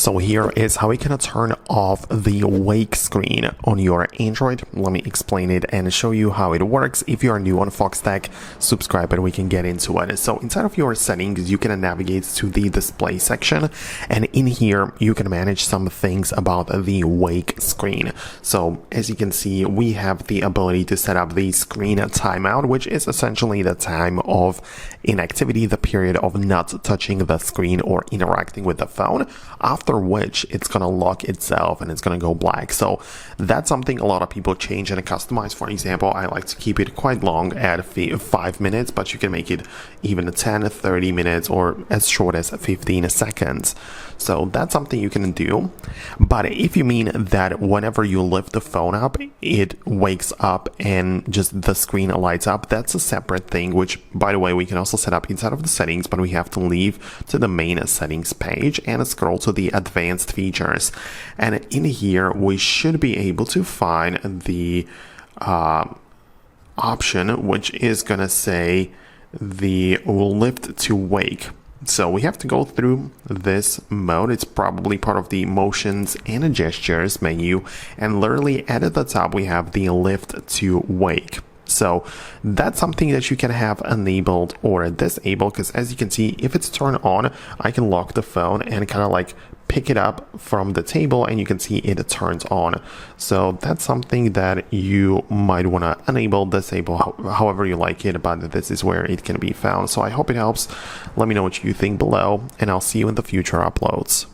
So here is how we can turn off the wake screen on your Android. Let me explain it and show you how it works. If you are new on Foxtecc, subscribe and we can get into it. So inside of your settings, you can navigate to the display section, and in here you can manage some things about the wake screen. So as you can see, we have the ability to set up the screen timeout, which is essentially the time of inactivity, the period of not touching the screen or interacting with the phone, after which it's going to lock itself and it's going to go black. So that's something a lot of people change and customize. For example, I like to keep it quite long at 5 minutes, but you can make it even 10, 30 minutes or as short as 15 seconds. So that's something you can do. But if you mean that whenever you lift the phone up, it wakes up and just the screen lights up, that's a separate thing, which by the way, we can also set up inside of the settings, but we have to leave to the main settings page and scroll to the advanced features. And in here, we should be able to find the option, which is going to say the lift to wake. So we have to go through this mode. It's probably part of the motions and gestures menu, and literally at the top we have the lift to wake. So that's something that you can have enabled or disabled, because as you can see, if it's turned on, I can lock the phone and kind of like pick it up from the table and you can see it turns on. So that's something that you might want to enable, disable, however you like it, but this is where it can be found. So I hope it helps. Let me know what you think below, and I'll see you in the future uploads.